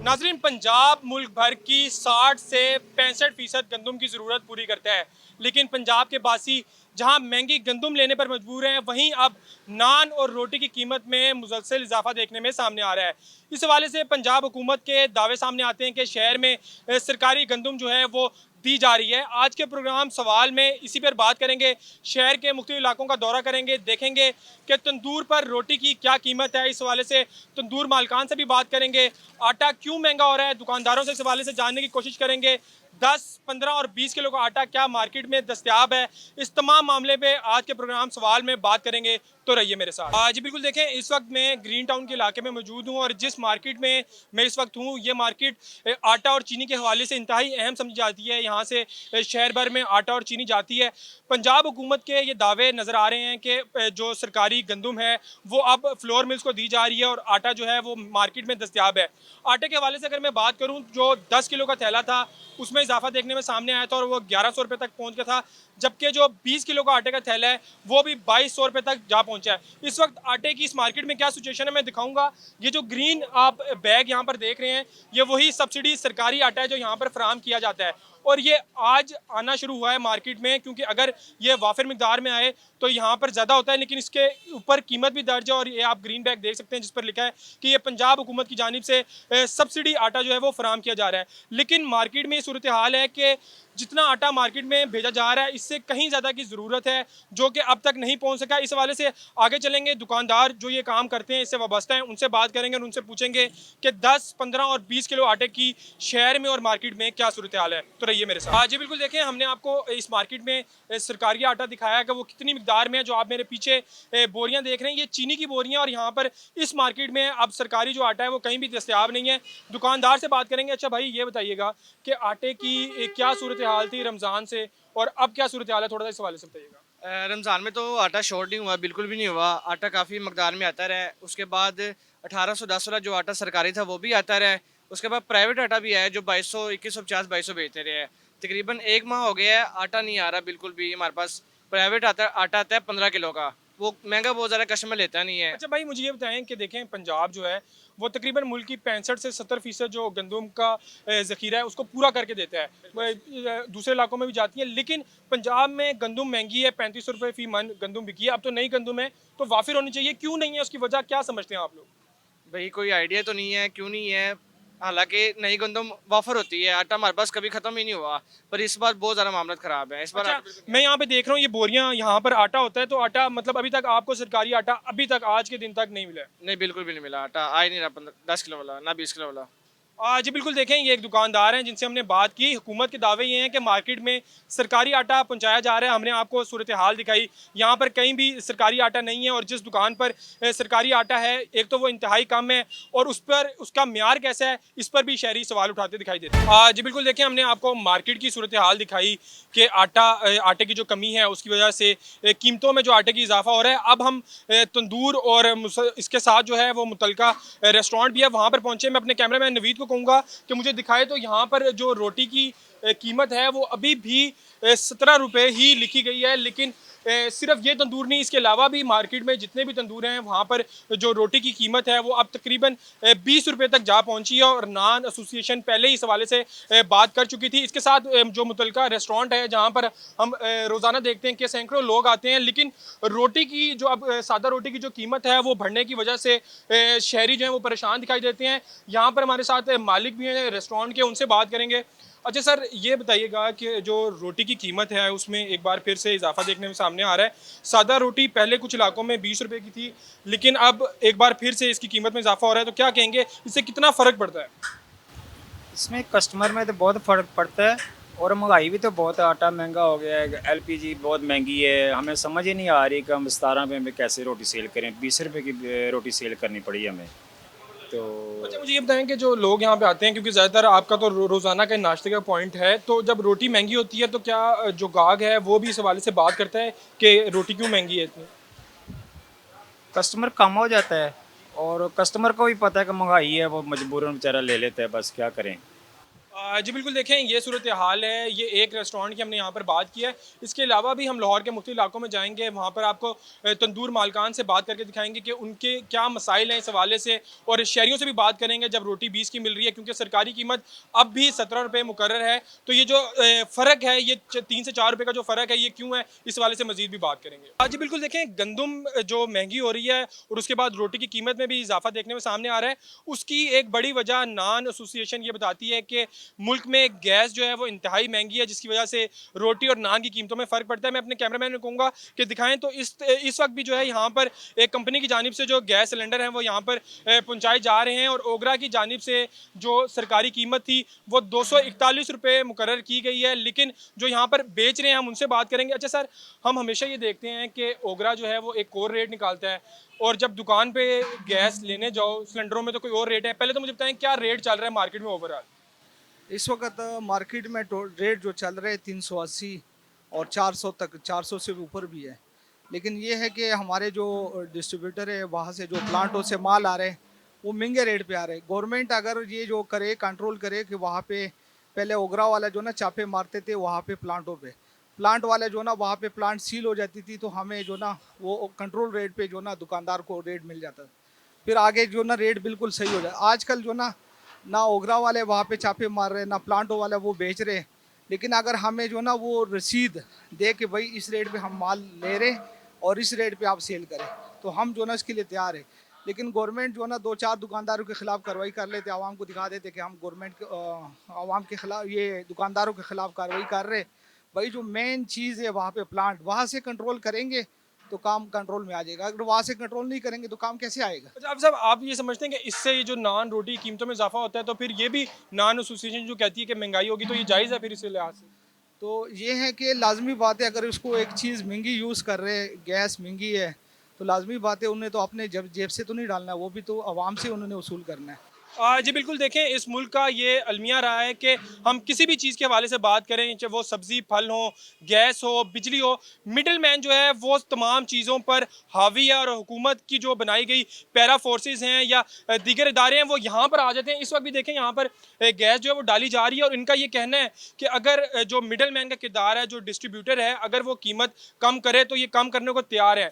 नाजरीन, पंजाब मुल्क भर की 60 से 65% गंदम की ज़रूरत पूरी करता है, लेकिन पंजाब के बासी जहां महंगी गंदम लेने पर मजबूर हैं, वहीं अब नान और रोटी की कीमत में मुसलसल इजाफा देखने में सामने आ रहा है। इस हवाले से पंजाब हुकूमत के दावे सामने आते हैं कि शहर में सरकारी गंदम जो है वो दी जा रही है। आज के प्रोग्राम सवाल में इसी पर बात करेंगे, शहर के मुख्तलिफ इलाकों का दौरा करेंगे, देखेंगे कि तंदूर पर रोटी की क्या कीमत है। इस हवाले से तंदूर मालकान से भी बात करेंगे, आटा क्यों महंगा हो रहा है, दुकानदारों से इस हवाले से जानने की कोशिश करेंगे। 10, 15 और 20 किलो का आटा क्या मार्केट में दस्तयाब है, इस तमाम मामले पे आज के प्रोग्राम सवाल में बात करेंगे। तो रहिए मेरे साथ। जी बिल्कुल, देखें इस वक्त मैं ग्रीन टाउन के इलाके में मौजूद हूँ और जिस मार्केट में मैं इस वक्त हूँ, ये मार्केट आटा और चीनी के हवाले से इंतहाई अहम समझी जाती है। यहाँ से शहर भर में आटा और चीनी जाती है। पंजाब हुकूमत के ये दावे नज़र आ रहे हैं कि जो सरकारी गंदम है वो अब फ्लोर मिल्स को दी जा रही है और आटा जो है वो मार्केट में दस्तयाब है। आटे के हवाले से अगर मैं बात करूँ, जो 10 किलो का थैला था उसमें इजाफा देखने में सामने आया था और वो 1100 रुपये तक पहुँच गया था, जबकि जो 20 किलो का आटे का थैला है वो भी 2200 रुपये तक जा पहुँचा है। इस वक्त आटे की इस मार्केट में क्या सिचुएशन है मैं दिखाऊंगा। ये जो ग्रीन आप बैग यहाँ पर देख रहे हैं, ये वही सब्सिडी सरकारी आटा है जो यहाँ पर फराहम किया जाता है और ये आज आना शुरू हुआ है मार्केट में, क्योंकि अगर ये वाफिर मिकदार में आए तो यहाँ पर ज़्यादा होता है, लेकिन इसके ऊपर कीमत भी दर्ज है और ये आप ग्रीन बैग देख सकते हैं जिस पर लिखा है कि ये पंजाब हुकूमत की जानिब से सब्सिडी आटा जो है वो फराहम किया जा रहा है। लेकिन मार्केट में ये सूरत हाल है कि जितना आटा मार्केट में भेजा जा रहा है इससे कहीं ज़्यादा की ज़रूरत है, जो कि अब तक नहीं पहुंच सका। इस हवाले से आगे चलेंगे, दुकानदार जो ये काम करते हैं इससे वाबस्ता हैं उनसे बात करेंगे और उनसे पूछेंगे कि 10, 15 और 20 किलो आटे की शहर में और मार्केट में क्या सूरत हाल है। तो रहिए मेरे साथ। जी बिल्कुल, देखें हमने आपको इस मार्केट में सरकारी आटा दिखाया है कि वो कितनी मिकदार में है। जो आप मेरे पीछे बोरियां देख रहे हैं, ये चीनी की बोरियां, और यहाँ पर इस मार्केट में अब सरकारी जो आटा है वो कहीं भी दस्तयाब नहीं है। दुकानदार से बात करेंगे। अच्छा भाई, ये बताइएगा कि आटे की क्या सूरत हाल थी रमज़ान से और अब क्या सूरत हाल है, थोड़ा सा इस हवाले से बताइएगा। रमज़ान में तो आटा शॉर्ट नहीं हुआ, बिल्कुल भी नहीं हुआ। आटा काफ़ी मकदार में आता रहा है। उसके बाद 1810 वाला जो आटा सरकारी था वो भी आता रहा है। उसके बाद प्राइवेट आटा भी आया जो 2200, 2150, 2200 बेचते रहे हैं। तकरीबन 1 माह हो गया है, आटा नहीं आ रहा बिल्कुल भी हमारे पास। प्राइवेट आटा आता है 15 किलो का, वो महंगा बहुत ज़्यादा, कस्टमर लेता नहीं है। अच्छा भाई, मुझे ये बताएं कि देखें पंजाब जो है वो तकरीबन मुल्क की 65 से 70% जो गंदम का ज़ख़ीरा है उसको पूरा करके देता है। दूसरे इलाकों में भी जाती है, लेकिन पंजाब में गंदम महंगी है, 3500 रुपये फ़ी मन गंदम बिकी है। अब तो नई गंदम है तो वाफिर होनी चाहिए, क्यों नहीं है, उसकी वजह क्या समझते हैं आप लोग? भाई कोई आइडिया तो नहीं है क्यों नहीं है। हालांकि नई गंदम वाफर होती है, आटा हमारे पास कभी ख़त्म ही नहीं हुआ। पर इस बार बहुत ज़्यादा मामला ख़राब है, इस बार अच्छा, आटा बिल्कुल नहीं मैं यहाँ पे देख रहा हूँ ये बोरियां, यहाँ पर आटा होता है तो आटा मतलब अभी तक आपको सरकारी आटा अभी तक आज के दिन तक नहीं मिला है? नहीं, बिल्कुल भी नहीं मिला। आटा आ ही नहीं रहा, 10 किलो वाला ना 20 किलो वाला। जी बिल्कुल, देखें ये एक दुकानदार हैं जिनसे हमने बात की। हुकूमत के दावे ये हैं कि मार्केट में सरकारी आटा पहुंचाया जा रहा है। हमने आपको सूरत हाल दिखाई, यहाँ पर कहीं भी सरकारी आटा नहीं है और जिस दुकान पर सरकारी आटा है एक तो वो इंतहाई कम है और उस पर उसका म्यार कैसा है इस पर भी शहरी सवाल उठाते दिखाई देते हैं। जी बिल्कुल, देखें हमने आपको मार्केट की सूरत हाल दिखाई कि आटे की जो कमी है उसकी वजह से कीमतों में जो आटे की इजाफा हो रहा है। अब हम तंदूर और इसके साथ जो है वो मुतलका रेस्टोरेंट भी है, वहाँ पर पहुँचे। मैं अपने कैमरा मैन नवीद को कहूँगा कि मुझे दिखाए तो यहाँ पर जो रोटी की कीमत है वो अभी भी 17 रुपये ही लिखी गई है। लेकिन सिर्फ ये तंदूर नहीं, इसके अलावा भी मार्केट में जितने भी तंदूर हैं वहाँ पर जो रोटी की कीमत है वो अब तकरीबन 20 रुपये तक जा पहुँची है और नान एसोसिएशन पहले ही इस हवाले से बात कर चुकी थी। इसके साथ जो मुतलका रेस्टोरेंट है जहाँ पर हम रोज़ाना देखते हैं कि सैकड़ों लोग आते हैं, लेकिन रोटी की जो अब सादा रोटी की जो कीमत है वो बढ़ने की वजह से शहरी जो हैं वो परेशान दिखाई देते हैं। यहाँ पर हमारे साथ मालिक भी हैं रेस्टोरेंट के, उनसे बात करेंगे। अच्छा सर, ये बताइएगा कि जो रोटी की कीमत है उसमें एक बार फिर से इजाफा देखने में सामने आ रहा है। सादा रोटी पहले कुछ इलाकों में 20 रुपये की थी, लेकिन अब एक बार फिर से इसकी कीमत में इजाफा हो रहा है, तो क्या कहेंगे, इससे कितना फ़र्क पड़ता है? इसमें कस्टमर में तो बहुत फ़र्क पड़ता है और महंगाई भी तो बहुत है। आटा महंगा हो गया है, एलपीजी बहुत महंगी है। हमें समझ ही नहीं आ रही कि हम 17 रुपये में कैसे रोटी सेल करें। 20 रुपये की रोटी सेल करनी पड़ी हमें तो। अच्छा मुझे ये बताएं कि जो लोग यहाँ पे आते हैं, क्योंकि ज़्यादातर आपका तो रोज़ाना का नाश्ते का पॉइंट है, तो जब रोटी महंगी होती है तो क्या जो गाहक है वो भी इस हवाले से बात करता है कि रोटी क्यों महंगी है इतनी? कस्टमर कम हो जाता है और कस्टमर को भी पता है कि महंगाई है, वो मजबूरन बेचारा ले लेता है, बस क्या करें। जी बिल्कुल, देखें ये सूरत हाल है। ये एक रेस्टोरेंट की हमने यहाँ पर बात की है। इसके अलावा भी हम लाहौर के मुख्तलिफ इलाकों में जाएंगे, वहाँ पर आपको तंदूर मालकान से बात करके दिखाएंगे कि उनके क्या मसाइल हैं इस हवाले से, और शहरियों से भी बात करेंगे जब रोटी 20 की मिल रही है, क्योंकि सरकारी कीमत अब भी 17 रुपये मुकर्रर है। तो ये जो फ़र्क है, ये 3 से 4 रुपये का जो फ़र्क है, ये क्यों है, इस हवाले से मजीद भी बात करेंगे। जी बिल्कुल, देखें गंदम जो महंगी हो रही है और उसके बाद रोटी की कीमत में भी इजाफा देखने में सामने आ रहा है, उसकी एक बड़ी वजह नान एसोसिएशन ये बताती है कि मुल्क में गैस जो है वो इंतहाई महंगी है, जिसकी वजह से रोटी और नान की कीमतों में फ़र्क पड़ता है। मैं अपने कैमरामैन को कहूँगा कि दिखाएं तो इस वक्त भी जो है यहाँ पर एक कंपनी की जानिब से जो गैस सिलेंडर हैं वो यहाँ पर पहुँचाए जा रहे हैं, और ओगरा की जानिब से जो सरकारी कीमत थी वो 241 रुपये मुकर्रर की गई है, लेकिन जो यहाँ पर बेच रहे हैं हम उनसे बात करेंगे। अच्छा सर, हम हमेशा ये देखते हैं कि ओगरा जो है वो एक और रेट निकालता है, और जब दुकान पे गैस लेने जाओ सिलेंडरों में तो कोई और रेट है। पहले तो मुझे बताएं क्या रेट चल रहा है मार्केट में ओवरऑल? इस वक्त मार्केट में रेट जो चल रहे हैं 380 और 400 तक, 400 से ऊपर भी है। लेकिन ये है कि हमारे जो डिस्ट्रीब्यूटर है वहाँ से जो प्लांटों से माल आ रहे हैं वो महंगे रेट पे आ रहे हैं। गवर्नमेंट अगर ये जो करे, कंट्रोल करे कि वहाँ पे पहले ओगरा वाला जो ना चापे मारते थे वहाँ पे प्लांटों पे, प्लांट वाले जो ना वहाँ पे प्लांट सील हो जाती थी, तो हमें जो ना वो कंट्रोल रेट पे जो ना दुकानदार को रेट मिल जाता, फिर आगे जो ना रेट बिल्कुल सही हो जाए। आजकल जो ना ओगरा वाले वहाँ पे छापे मार रहे, ना प्लांटो वाले वो बेच रहे। लेकिन अगर हमें जो ना वो रसीद दे कि भाई इस रेट पे हम माल ले रहे और इस रेट पे आप सेल करें, तो हम जो ना इसके लिए तैयार है। लेकिन गवर्नमेंट जो ना 2-4 दुकानदारों के खिलाफ कार्रवाई कर लेते, आवाम को दिखा देते कि हम गवर्नमेंट आवाम के खिलाफ, ये दुकानदारों के खिलाफ कार्रवाई कर रहे। भाई जो मेन चीज़ है वहाँ पे प्लांट, वहाँ से कंट्रोल करेंगे तो काम कंट्रोल में आ जाएगा। अगर वहाँ से कंट्रोल नहीं करेंगे तो काम कैसे आएगा? अच्छा अब साहब, आप ये समझते हैं कि इससे ये जो नान रोटी की कीमतों में इजाफा होता है, तो फिर ये भी नान एसोसिएशन जो कहती है कि महंगाई होगी, तो ये जायज़ है फिर इस लिहाज से? तो ये है कि लाजमी बात है, अगर उसको एक चीज़ महंगी यूज़ कर रहे, गैस महंगी है, तो लाजमी बात है उन्हें तो अपने जेब से तो नहीं डालना है, वो भी तो आवाम से उन्होंने वसूल करना है। जी बिल्कुल, देखें इस मुल्क का ये अलमिया रहा है कि हम किसी भी चीज़ के हवाले से बात करें, चाहे वो सब्ज़ी फल हो, गैस हो, बिजली हो, मिडल मैन जो है वो तमाम चीज़ों पर हावी है, और हुकूमत की जो बनाई गई पैरा फोर्सेस हैं या दीगर इदारे हैं वो यहाँ पर आ जाते हैं। इस वक्त भी देखें यहाँ पर गैस जो है वो डाली जा रही है, और इनका ये कहना है कि अगर जो मिडल मैन का किरदार है, जो डिस्ट्रीब्यूटर है, अगर वो कीमत कम करे तो ये कम करने को तैयार है।